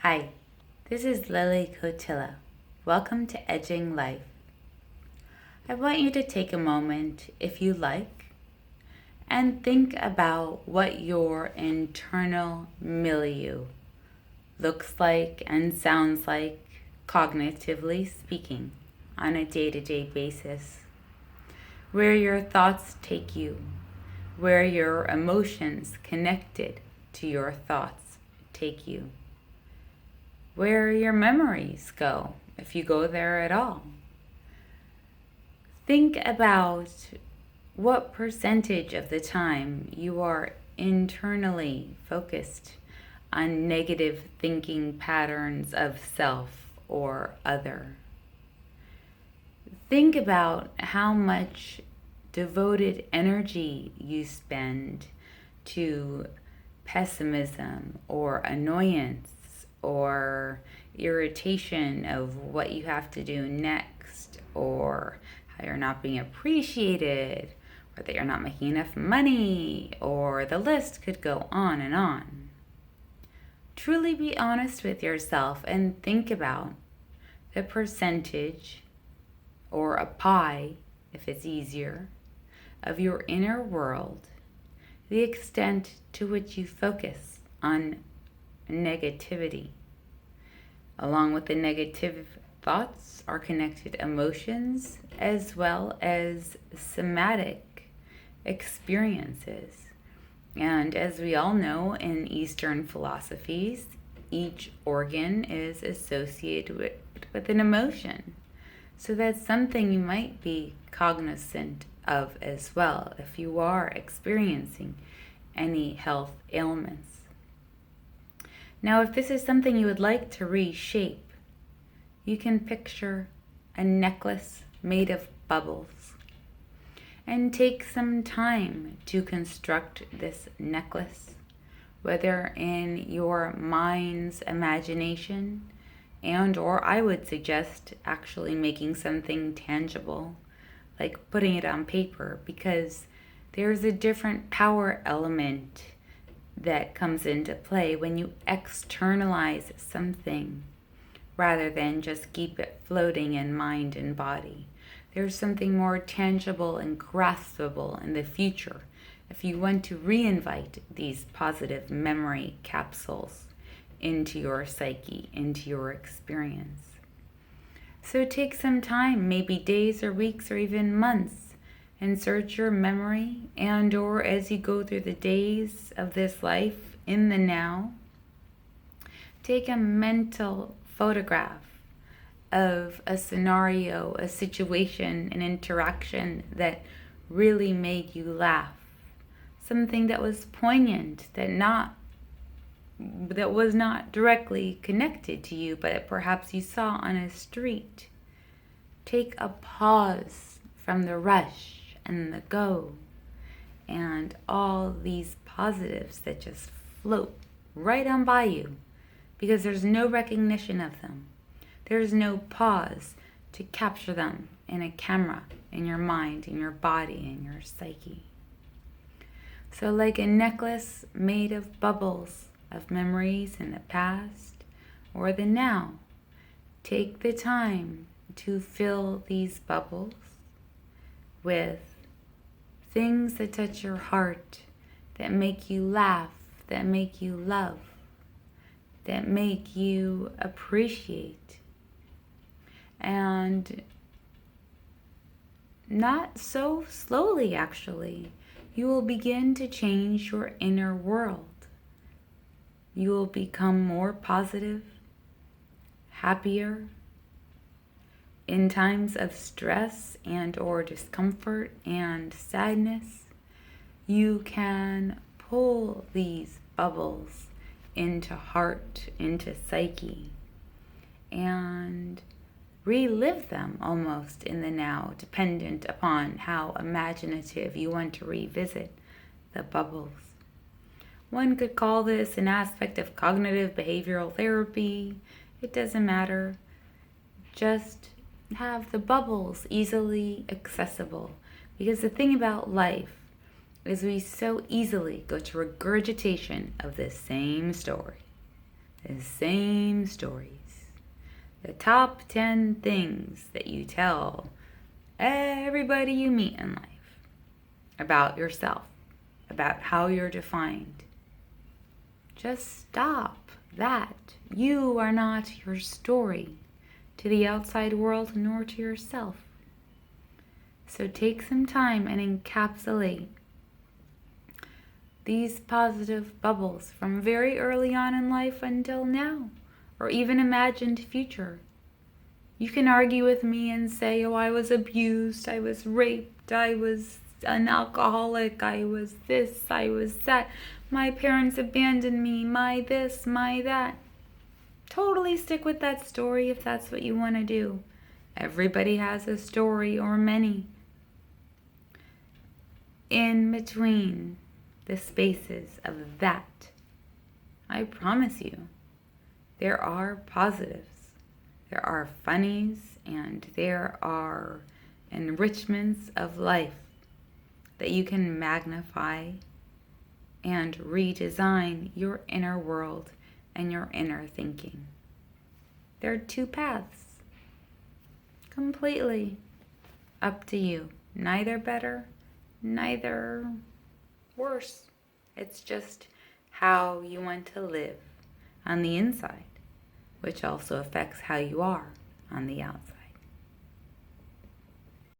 Hi, this is Lily Cotilla. Welcome to Edging Life. I want you to take a moment, if you like, and think about what your internal milieu looks like and sounds like, cognitively speaking, on a day-to-day basis. Where your thoughts take you, where your emotions connected to your thoughts take you, where your memories go, if you go there at all. Think about what percentage of the time you are internally focused on negative thinking patterns of self or other. Think about how much devoted energy you spend to pessimism or annoyance or irritation of what you have to do next, or how you're not being appreciated, or that you're not making enough money, or the list could go on and on. Truly be honest with yourself and think about the percentage, or a pie, if it's easier, of your inner world, the extent to which you focus on negativity. Along with the negative thoughts are connected emotions as well as somatic experiences. And as we all know in Eastern philosophies, each organ is associated with an emotion. So that's something you might be cognizant of as well if you are experiencing any health ailments. Now, if this is something you would like to reshape, you can picture a necklace made of bubbles and take some time to construct this necklace, whether in your mind's imagination or I would suggest actually making something tangible, like putting it on paper, because there's a different power element that comes into play when you externalize something rather than just keep it floating in mind and body. There's something more tangible and graspable in the future if you want to reinvite these positive memory capsules into your psyche, into your experience. So take some time, maybe days or weeks or even months, and search your memory, and or as you go through the days of this life in the now, take a mental photograph of a scenario, a situation, an interaction that really made you laugh, something that was poignant, that was not directly connected to you, but perhaps you saw on a street. Take a pause from the rush and the go and all these positives that just float right on by you because there's no recognition of them. There's no pause to capture them in a camera, in your mind, in your body, in your psyche. So like a necklace made of bubbles of memories in the past or the now, take the time to fill these bubbles with things that touch your heart, that make you laugh, that make you love, that make you appreciate. And not so slowly, actually, you will begin to change your inner world. You will become more positive, happier. In times of stress and or discomfort and sadness, you can pull these bubbles into heart, into psyche, and relive them almost in the now, dependent upon how imaginative you want to revisit the bubbles. One could call this an aspect of cognitive behavioral therapy. It doesn't matter. Just have the bubbles easily accessible, because the thing about life is we so easily go to regurgitation of the same story. The same stories. The top 10 things that you tell everybody you meet in life about yourself, about how you're defined. Just stop that. You are not your story to the outside world nor to yourself. So take some time and encapsulate these positive bubbles from very early on in life until now, or even imagined future. You can argue with me and say, oh, I was abused, I was raped, I was an alcoholic, I was this, I was that, my parents abandoned me, my this, my that. Totally stick with that story if that's what you want to do. Everybody has a story or many. In between the spaces of that, I promise you, there are positives, there are funnies, and there are enrichments of life that you can magnify and redesign your inner world and your inner thinking. There are two paths, completely up to you. Neither better, neither worse. It's just how you want to live on the inside, which also affects how you are on the outside.